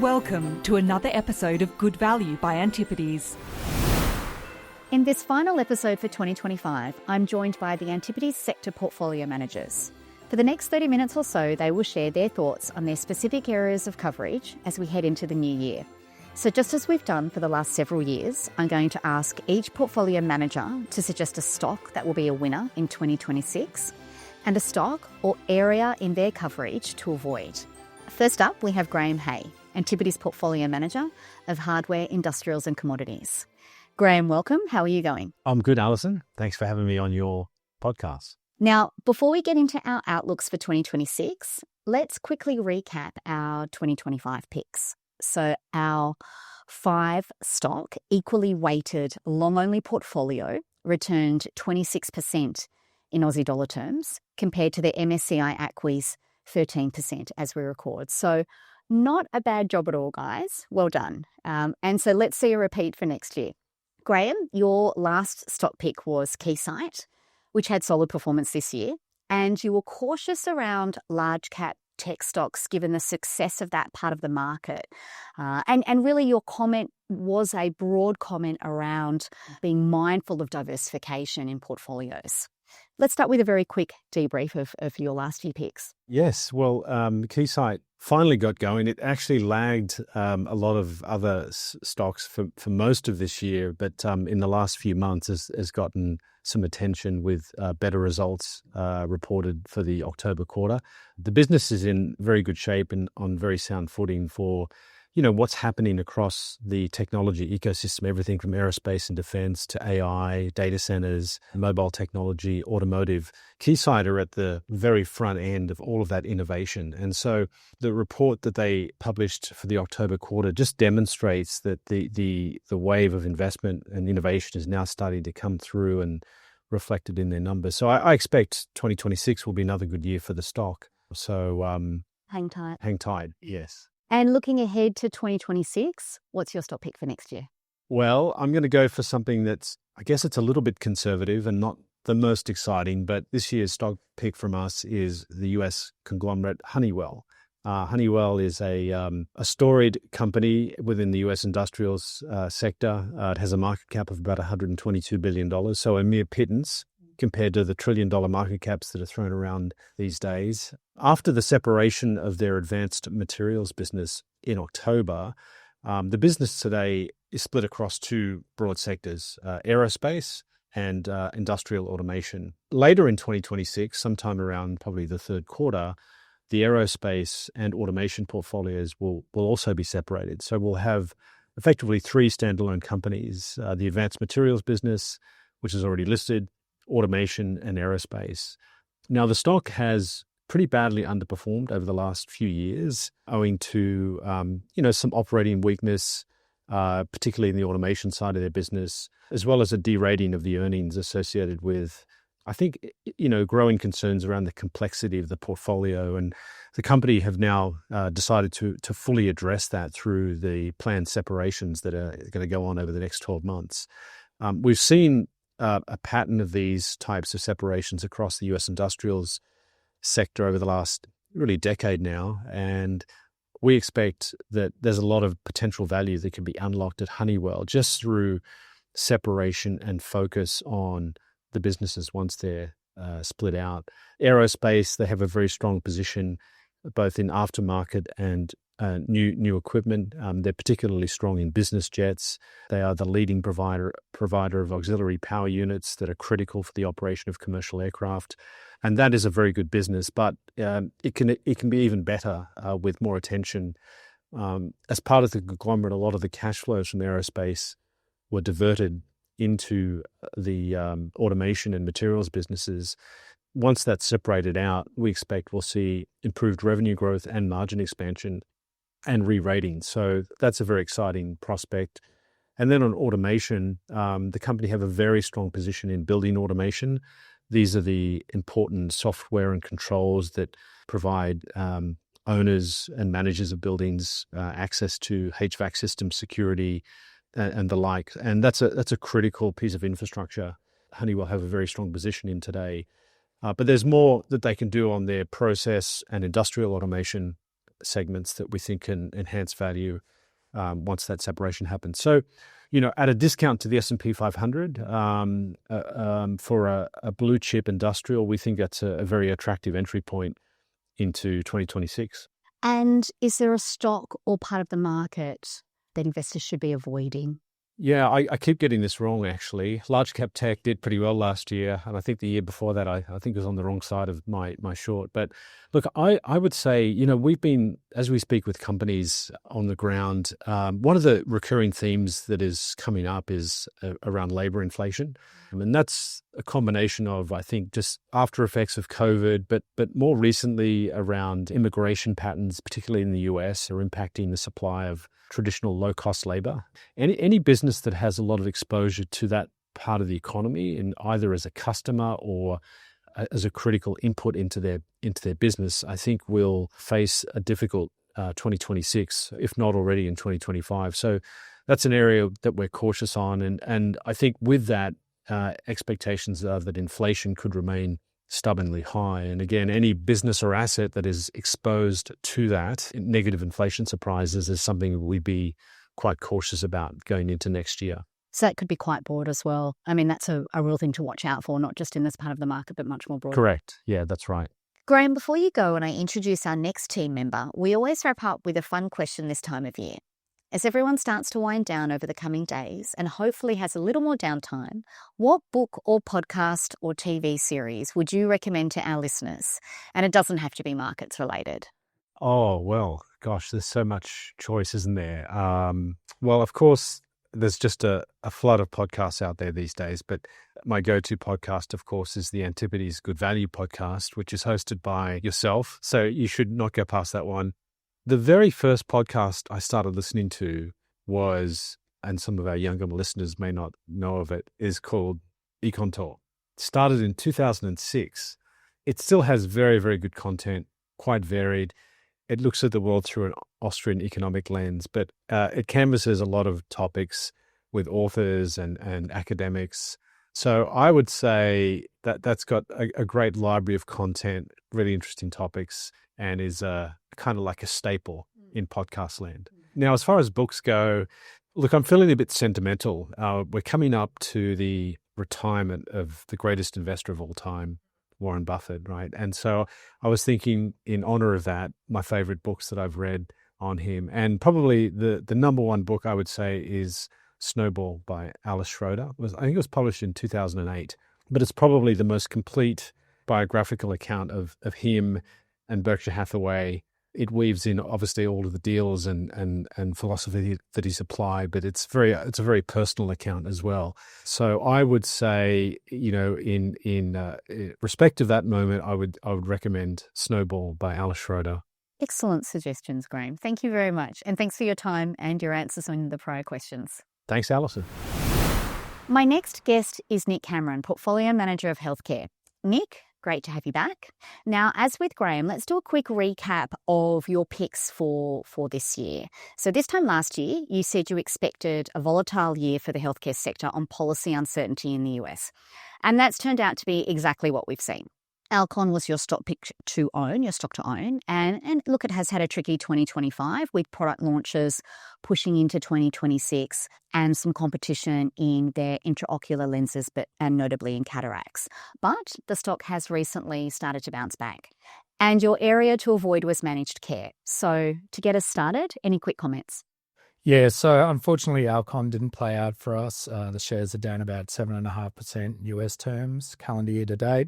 Welcome to another episode of Good Value by Antipodes. In this final episode for 2025, I'm joined by the Antipodes sector portfolio managers. For the next 30 minutes or so, they will share their thoughts on their specific areas of coverage as we head into the new year. So just as we've done for the last several years, I'm going to ask each portfolio manager to suggest a stock that will be a winner in 2026 and a stock or area in their coverage to avoid. First up, we have Graham Hay, Antipodes portfolio manager of hardware, industrials and commodities. Graham, welcome. How are you going? I'm good, Alison. Thanks for having me on your podcast. Now, before we get into our outlooks for 2026, let's quickly recap our 2025 picks. So our 5-stock, equally weighted, long-only portfolio returned 26% in Aussie dollar terms compared to the MSCI ACWI's 13% as we record. So not a bad job at all, guys. Well done. And so let's see a repeat for next year. Graham, your last stock pick was Keysight, which had solid performance this year, and you were cautious around large cap tech stocks given the success of that part of the market. And really your comment was a broad comment around being mindful of diversification in portfolios. Let's start with a very quick debrief of your last few picks. Yes, well, Keysight finally got going. It actually lagged a lot of other stocks for most of this year, but in the last few months has gotten some attention with better results reported for the October quarter. The business is in very good shape and on very sound footing for what's happening across the technology ecosystem, everything from aerospace and defense to AI, data centers, mobile technology, automotive. Keysight are at the very front end of all of that innovation. And so the report that they published for the October quarter just demonstrates that the wave of investment and innovation is now starting to come through and reflected in their numbers. So I expect 2026 will be another good year for the stock. So hang tight. Hang tight, yes. And looking ahead to 2026, what's your stock pick for next year? Well, I'm going to go for something that's, I guess it's a little bit conservative and not the most exciting, but this year's stock pick from us is the US conglomerate Honeywell. Honeywell is a storied company within the US industrials sector. It has a market cap of about $122 billion, so a mere pittance compared to the trillion-dollar market caps that are thrown around these days. After the separation of their advanced materials business in October, the business today is split across two broad sectors, aerospace and industrial automation. Later in 2026, sometime around probably the third quarter, the aerospace and automation portfolios will also be separated. So we'll have effectively three standalone companies, the advanced materials business, which is already listed, automation and aerospace. Now, the stock has pretty badly underperformed over the last few years owing to, some operating weakness, particularly in the automation side of their business, as well as a derating of the earnings associated with, I think, growing concerns around the complexity of the portfolio. And the company have now decided to fully address that through the planned separations that are going to go on over the next 12 months. We've seen a pattern of these types of separations across the US industrials sector over the last really decade now. And we expect that there's a lot of potential value that can be unlocked at Honeywell just through separation and focus on the businesses once they're split out. Aerospace, they have a very strong position both in aftermarket and new equipment. They're particularly strong in business jets. They are the leading provider of auxiliary power units that are critical for the operation of commercial aircraft. And that is a very good business, but it can be even better with more attention. As part of the conglomerate, a lot of the cash flows from aerospace were diverted into the automation and materials businesses. Once that's separated out, we expect we'll see improved revenue growth and margin expansion and re-rating. So that's a very exciting prospect. And then on automation, the company have a very strong position in building automation. These are the important software and controls that provide owners and managers of buildings access to HVAC system security and the like. And that's a critical piece of infrastructure Honeywell have a very strong position in today. But there's more that they can do on their process and industrial automation segments that we think can enhance value once that separation happens. So, at a discount to the S&P 500 for a blue chip industrial, we think that's a very attractive entry point into 2026. And is there a stock or part of the market that investors should be avoiding? Yeah, I keep getting this wrong, actually. Large cap tech did pretty well last year. And I think the year before that, I think it was on the wrong side of my short. But look, I would say, we've been, as we speak with companies on the ground, one of the recurring themes that is coming up is around labor inflation. And that's a combination of, I think, just after effects of COVID, but more recently around immigration patterns, particularly in the US, are impacting the supply of traditional low-cost labor. Any business that has a lot of exposure to that part of the economy, and either as a customer or as a critical input into their business, I think will face a difficult 2026, if not already in 2025. So that's an area that we're cautious on, and I think with that, expectations are that inflation could remain stubbornly high. And again, any business or asset that is exposed to that negative inflation surprises is something we'd be quite cautious about going into next year. So that could be quite broad as well. I mean, that's a real thing to watch out for, not just in this part of the market, but much more broad. Correct. Yeah, that's right. Graham, before you go and I introduce our next team member, we always wrap up with a fun question this time of year. As everyone starts to wind down over the coming days and hopefully has a little more downtime, what book or podcast or TV series would you recommend to our listeners? And it doesn't have to be markets related. Oh, well, gosh, there's so much choice, isn't there? Well, of course, there's just a flood of podcasts out there these days, but my go-to podcast, of course, is the Antipodes Good Value podcast, which is hosted by yourself. So you should not go past that one. The very first podcast I started listening to was, and some of our younger listeners may not know of it, is called Econ Talk. It started in 2006. It still has very, very good content, quite varied. It looks at the world through an Austrian economic lens, but it canvasses a lot of topics with authors and academics. So I would say that that's got a great library of content, really interesting topics, and is kind of like a staple in podcast land. Now, as far as books go, look, I'm feeling a bit sentimental. We're coming up to the retirement of the greatest investor of all time, Warren Buffett, right? And so I was thinking, in honor of that, my favorite books that I've read on him, and probably the number one book I would say is Snowball by Alice Schroeder. I think it was published in 2008, but it's probably the most complete biographical account of him and Berkshire Hathaway. It weaves in obviously all of the deals and philosophy that he's applied, but it's a very personal account as well. So I would say, in respect of that moment, I would recommend Snowball by Alice Schroeder. Excellent suggestions, Graham. Thank you very much. And thanks for your time and your answers on the prior questions. Thanks, Alison. My next guest is Nick Cameron, Portfolio Manager of Healthcare. Nick, great to have you back. Now, as with Graham, let's do a quick recap of your picks for this year. So this time last year, you said you expected a volatile year for the healthcare sector on policy uncertainty in the US. And that's turned out to be exactly what we've seen. Alcon was your stock to own. And look, it has had a tricky 2025 with product launches pushing into 2026 and some competition in their intraocular lenses, and notably in cataracts. But the stock has recently started to bounce back. And your area to avoid was managed care. So to get us started, any quick comments? Yeah, so unfortunately, Alcon didn't play out for us. The shares are down about 7.5% US terms, calendar year to date,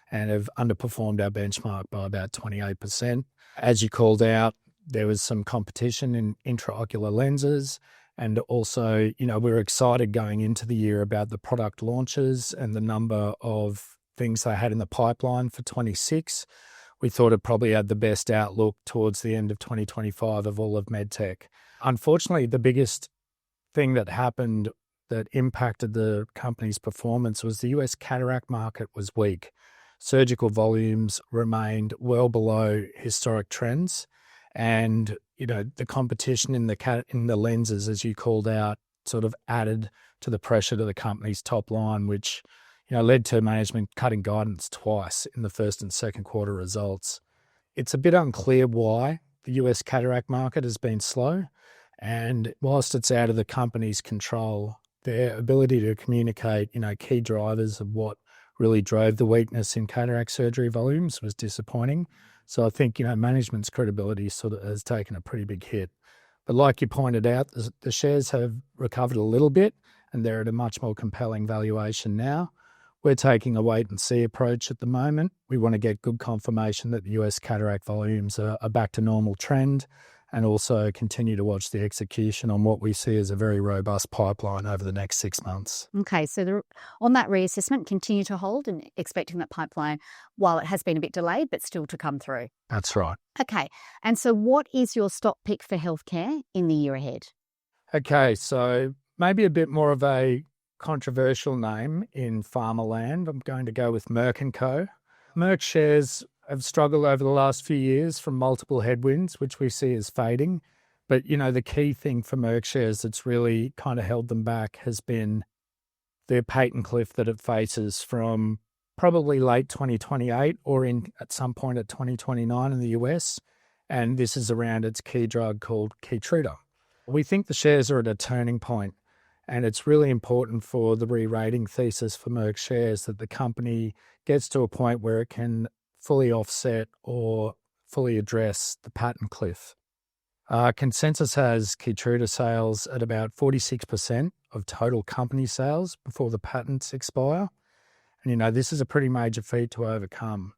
and have underperformed our benchmark by about 28%. As you called out, there was some competition in intraocular lenses. And also, we're excited going into the year about the product launches and the number of things they had in the pipeline for 26. We thought it probably had the best outlook towards the end of 2025 of all of medtech. Unfortunately, the biggest thing that happened that impacted the company's performance was the US cataract market was weak. Surgical volumes remained well below historic trends, and the competition in the lenses, as you called out, sort of added to the pressure to the company's top line, which led to management cutting guidance twice in the first and second quarter results. It's a bit unclear why the US cataract market has been slow, and whilst it's out of the company's control, their ability to communicate, key drivers of what really drove the weakness in cataract surgery volumes was disappointing. So I think, management's credibility sort of has taken a pretty big hit. But like you pointed out, the shares have recovered a little bit, and they're at a much more compelling valuation now. We're taking a wait-and-see approach at the moment. We want to get good confirmation that the US cataract volumes are back to normal trend, and also continue to watch the execution on what we see as a very robust pipeline over the next 6 months. Okay, so on that reassessment, continue to hold and expecting that pipeline, while it has been a bit delayed, but still to come through. That's right. Okay, and so what is your stock pick for healthcare in the year ahead? Okay, so maybe a bit more of a controversial name in pharma land. I'm going to go with Merck & Co. Merck shares have struggled over the last few years from multiple headwinds, which we see as fading. But, the key thing for Merck shares that's really kind of held them back has been their patent cliff that it faces from probably late 2028 or at some point at 2029 in the US. And this is around its key drug called Keytruda. We think the shares are at a turning point, and it's really important for the re-rating thesis for Merck shares that the company gets to a point where it can fully offset or fully address the patent cliff. Consensus has Keytruda sales at about 46% of total company sales before the patents expire. And, this is a pretty major feat to overcome.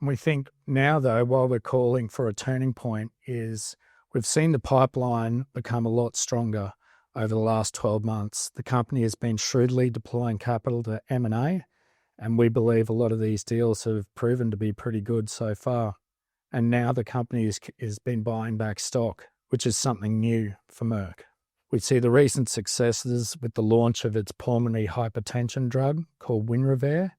And we think now, though, while we're calling for a turning point, is we've seen the pipeline become a lot stronger over the last 12 months. The company has been shrewdly deploying capital to M&A, and we believe a lot of these deals have proven to be pretty good so far. And now the company has been buying back stock, which is something new for Merck. We see the recent successes with the launch of its pulmonary hypertension drug called Winrevair.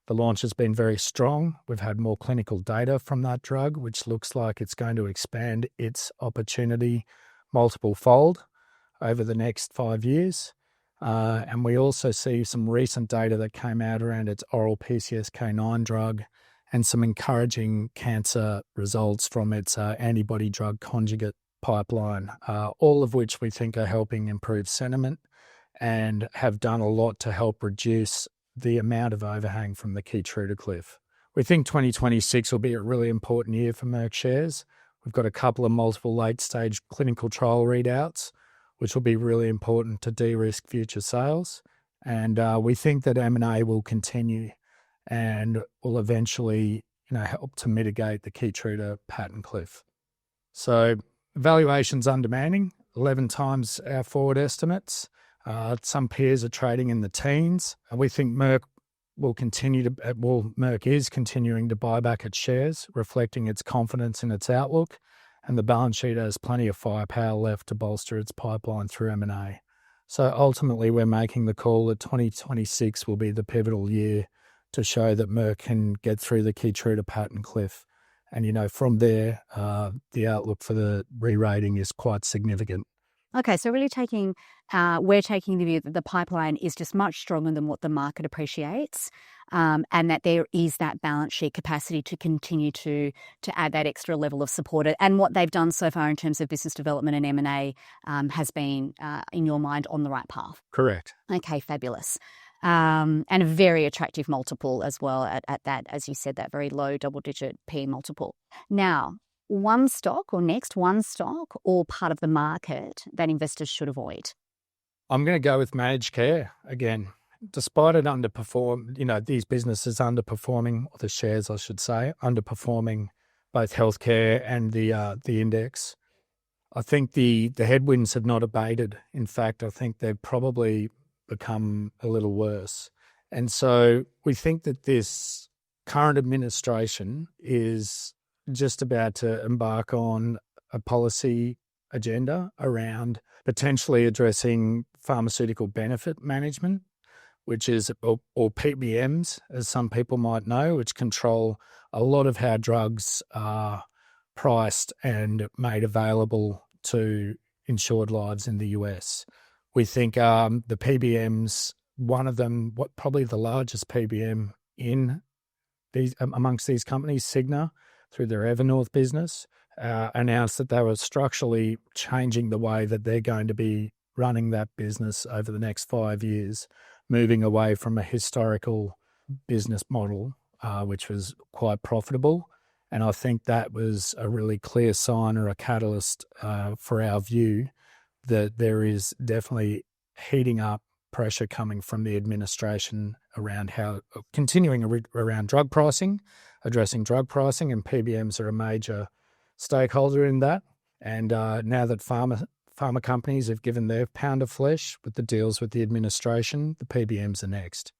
The launch has been very strong. We've had more clinical data from that drug, which looks like it's going to expand its opportunity multiple fold over the next 5 years. And we also see some recent data that came out around its oral PCSK9 drug and some encouraging cancer results from its antibody drug conjugate pipeline, all of which we think are helping improve sentiment and have done a lot to help reduce the amount of overhang from the Keytruda cliff. We think 2026 will be a really important year for Merck shares. We've got a couple of multiple late-stage clinical trial readouts, which will be really important to de-risk future sales. And we think that M&A will continue and will eventually, help to mitigate the Keytruda patent cliff. So valuation's undemanding, 11 times our forward estimates. Some peers are trading in the teens. We think Merck is continuing to buy back its shares, reflecting its confidence in its outlook. And the balance sheet has plenty of firepower left to bolster its pipeline through M&A. So ultimately, we're making the call that 2026 will be the pivotal year to show that Merck can get through the Keytruda patent cliff. And, from there, the outlook for the re-rating is quite significant. Okay, so really we're taking the view that the pipeline is just much stronger than what the market appreciates, and that there is that balance sheet capacity to continue to add that extra level of support. And what they've done so far in terms of business development and M&A has been, in your mind, on the right path. Correct. Okay, fabulous. And a very attractive multiple as well at that, as you said, that very low double-digit P multiple. Now, one stock or part of the market that investors should avoid? I'm going to go with managed care again. Despite it these businesses underperforming, or the shares, I should say, underperforming both healthcare and the index. I think the headwinds have not abated. In fact, I think they've probably become a little worse. And so we think that this current administration is just about to embark on a policy agenda around potentially addressing pharmaceutical benefit management, which is, or PBMs, as some people might know, which control a lot of how drugs are priced and made available to insured lives in the US. We think the PBMs, one of them, probably the largest PBM amongst these companies, Cigna, through their Evernorth business, announced that they were structurally changing the way that they're going to be running that business over the next 5 years, moving away from a historical business model, which was quite profitable. And I think that was a really clear sign or a catalyst for our view that there is definitely heating up pressure coming from the administration around around drug pricing, addressing drug pricing, and PBMs are a major stakeholder in that. And now that pharma companies have given their pound of flesh with the deals with the administration, the PBMs are next.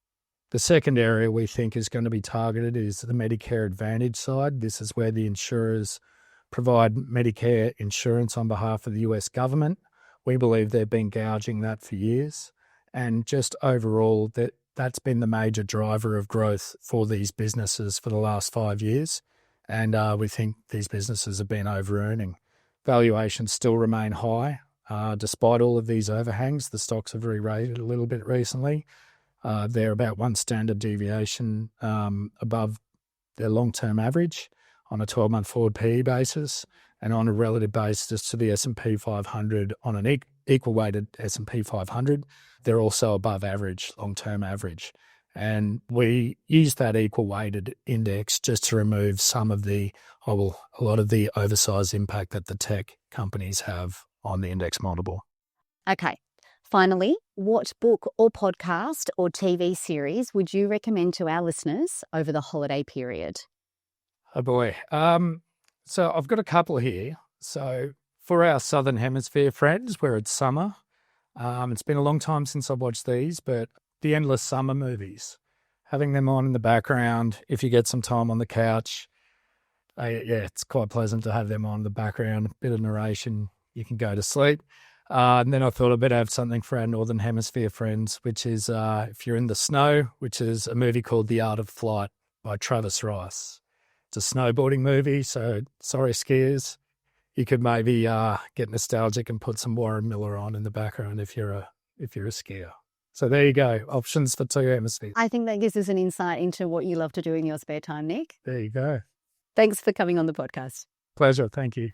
The second area we think is going to be targeted is the Medicare Advantage side. This is where the insurers provide Medicare insurance on behalf of the US government. We believe they've been gouging that for years. And just overall, that's been the major driver of growth for these businesses for the last 5 years. And we think these businesses have been over-earning. Valuations still remain high. Despite all of these overhangs, the stocks have re-rated a little bit recently. They're about one standard deviation above their long-term average on a 12-month forward PE basis, and on a relative basis to the S&P 500 on an equal-weighted S&P 500, they're also above average, long-term average. And we use that equal-weighted index just to remove some of a lot of the oversized impact that the tech companies have on the index multiple. Okay. Finally, what book or podcast or TV series would you recommend to our listeners over the holiday period? Oh boy. So I've got a couple here. So for our Southern Hemisphere friends, where it's summer, it's been a long time since I've watched these, but the endless summer movies, having them on in the background, if you get some time on the couch, it's quite pleasant to have them on in the background, a bit of narration, you can go to sleep. And then I thought I'd better have something for our Northern Hemisphere friends, which is If You're in the Snow, which is a movie called The Art of Flight by Travis Rice. It's a snowboarding movie, so sorry skiers, you could maybe get nostalgic and put some Warren Miller on in the background if you're a skier. So there you go, options for two hemispheres. I think that gives us an insight into what you love to do in your spare time, Nick. There you go. Thanks for coming on the podcast. Pleasure, thank you.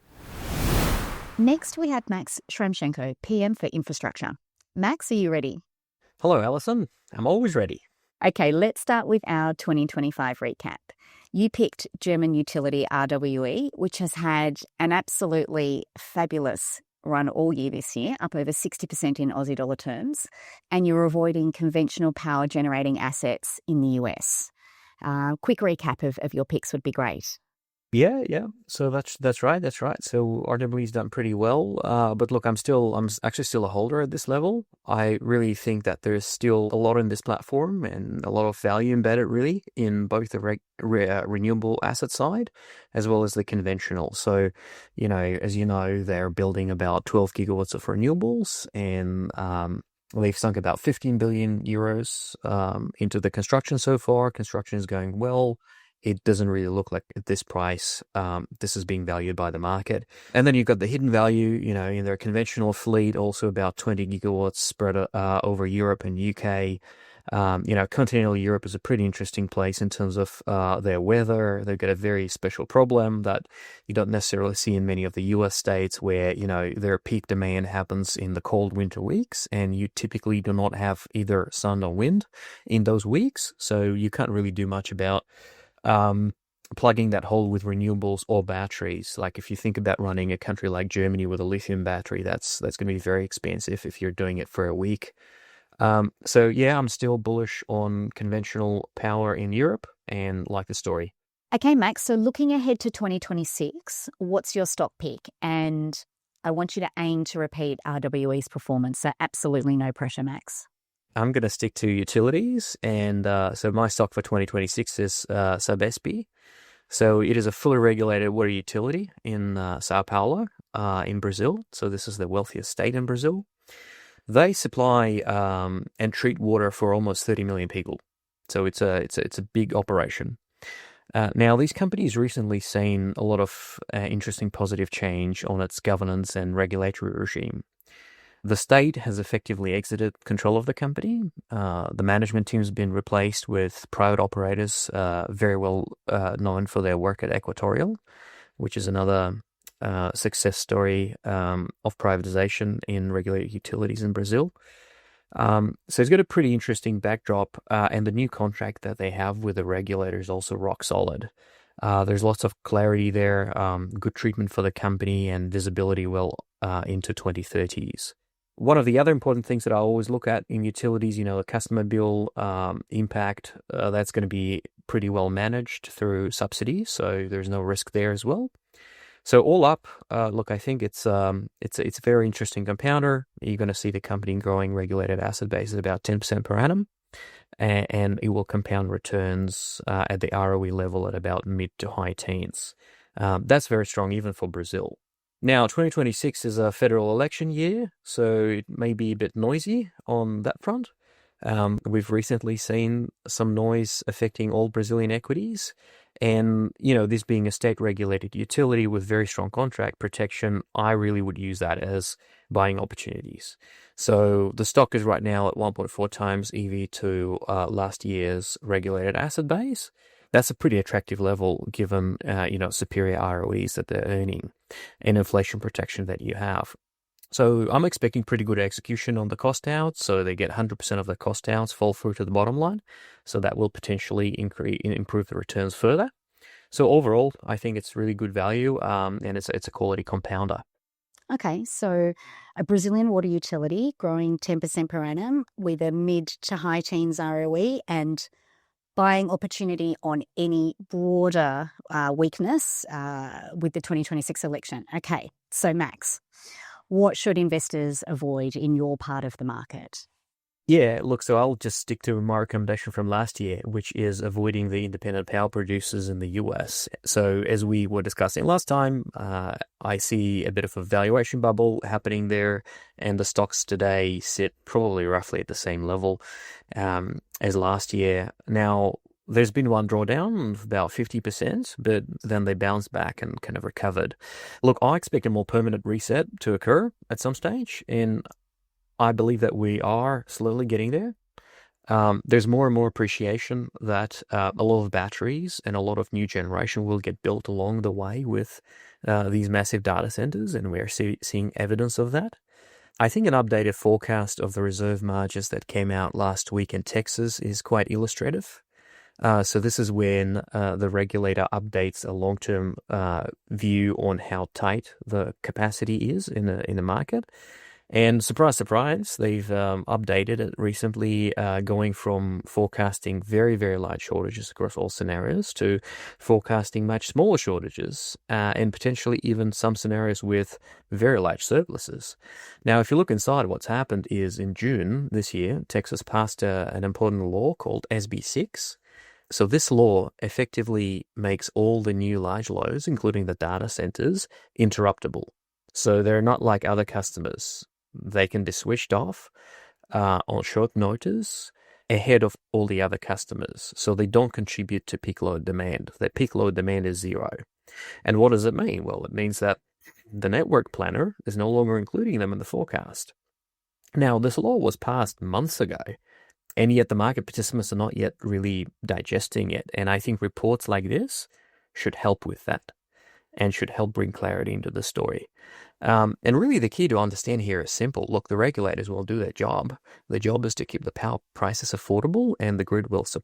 Next, we had Max Shramchenko, PM for Infrastructure. Max, are you ready? Hello, Alison. I'm always ready. Okay, let's start with our 2025 recap. You picked German utility RWE, which has had an absolutely fabulous run all year this year, up over 60% in Aussie dollar terms, and you're avoiding conventional power generating assets in the US. Quick recap of your picks would be great. Yeah. So that's right. So RWE's done pretty well. But look, I'm actually still a holder at this level. I really think that there's still a lot in this platform and a lot of value embedded really in both the renewable asset side as well as the conventional. So, as you know, they're building about 12 gigawatts of renewables and they've sunk about 15 billion euros into the construction so far. Construction is going well. It doesn't really look like at this price, this is being valued by the market. And then you've got the hidden value, in their conventional fleet, also about 20 gigawatts spread over Europe and UK. Continental Europe is a pretty interesting place in terms of their weather. They've got a very special problem that you don't necessarily see in many of the US states where, their peak demand happens in the cold winter weeks and you typically do not have either sun or wind in those weeks. So you can't really do much about plugging that hole with renewables or batteries. Like if you think about running a country like Germany with a lithium battery, that's going to be very expensive if you're doing it for a week. I'm still bullish on conventional power in Europe and like the story. Okay, Max, so looking ahead to 2026, what's your stock pick? And I want you to aim to repeat RWE's performance, so absolutely no pressure, Max. I'm going to stick to utilities, and so my stock for 2026 is Sabesp. So it is a fully regulated water utility in Sao Paulo, in Brazil. So this is the wealthiest state in Brazil. They supply and treat water for almost 30 million people. So it's a big operation. Now, these companies recently seen a lot of interesting positive change on its governance and regulatory regime. The state has effectively exited control of the company. The management team has been replaced with private operators, very well known for their work at Equatorial, which is another success story of privatization in regulated utilities in Brazil. So it's got a pretty interesting backdrop, and the new contract that they have with the regulator is also rock solid. There's lots of clarity there, good treatment for the company, and visibility well into 2030s. One of the other important things that I always look at in utilities, the customer bill impact, that's going to be pretty well managed through subsidies, so there's no risk there as well. So all up, look, I think it's a very interesting compounder. You're going to see the company growing regulated asset base at about 10% per annum, and it will compound returns at the ROE level at about mid to high teens. That's very strong even for Brazil. Now, 2026 is a federal election year, so it may be a bit noisy on that front. We've recently seen some noise affecting all Brazilian equities. And, this being a state-regulated utility with very strong contract protection, I really would use that as buying opportunities. So the stock is right now at 1.4 times EV to last year's regulated asset base. That's a pretty attractive level given, superior ROEs that they're earning and inflation protection that you have. So I'm expecting pretty good execution on the cost outs. So they get 100% of the cost outs fall through to the bottom line. So that will potentially improve the returns further. So overall, I think it's really good value, and it's a quality compounder. Okay, so a Brazilian water utility growing 10% per annum with a mid to high teens ROE and buying opportunity on any broader weakness with the 2026 election. Okay, so Max, what should investors avoid in your part of the market? Yeah, look, so I'll just stick to my recommendation from last year, which is avoiding the independent power producers in the US. So as we were discussing last time, I see a bit of a valuation bubble happening there, and the stocks today sit probably roughly at the same level as last year. Now, there's been one drawdown of about 50%, but then they bounced back and kind of recovered. Look, I expect a more permanent reset to occur at some stage, and I believe that we are slowly getting there. There's more and more appreciation that a lot of batteries and a lot of new generation will get built along the way with these massive data centers, and we're seeing evidence of that. I think an updated forecast of the reserve margins that came out last week in Texas is quite illustrative. So this is when the regulator updates a long-term view on how tight the capacity is in the market. And surprise, surprise, they've updated it recently, going from forecasting very, very large shortages across all scenarios to forecasting much smaller shortages, and potentially even some scenarios with very large surpluses. Now, if you look inside, what's happened is in June this year, Texas passed an important law called SB 6. So this law effectively makes all the new large loads, including the data centers, interruptible. So they're not like other customers. They can be switched off on short notice ahead of all the other customers. So they don't contribute to peak load demand. That peak load demand is zero. And what does it mean? Well, it means that the network planner is no longer including them in the forecast. Now, this law was passed months ago, and yet the market participants are not yet really digesting it. And I think reports like this should help with that and should help bring clarity into the story. And really the key to understand here is simple. Look, the regulators will do their job. Their job is to keep the power prices affordable and the grid well supplied.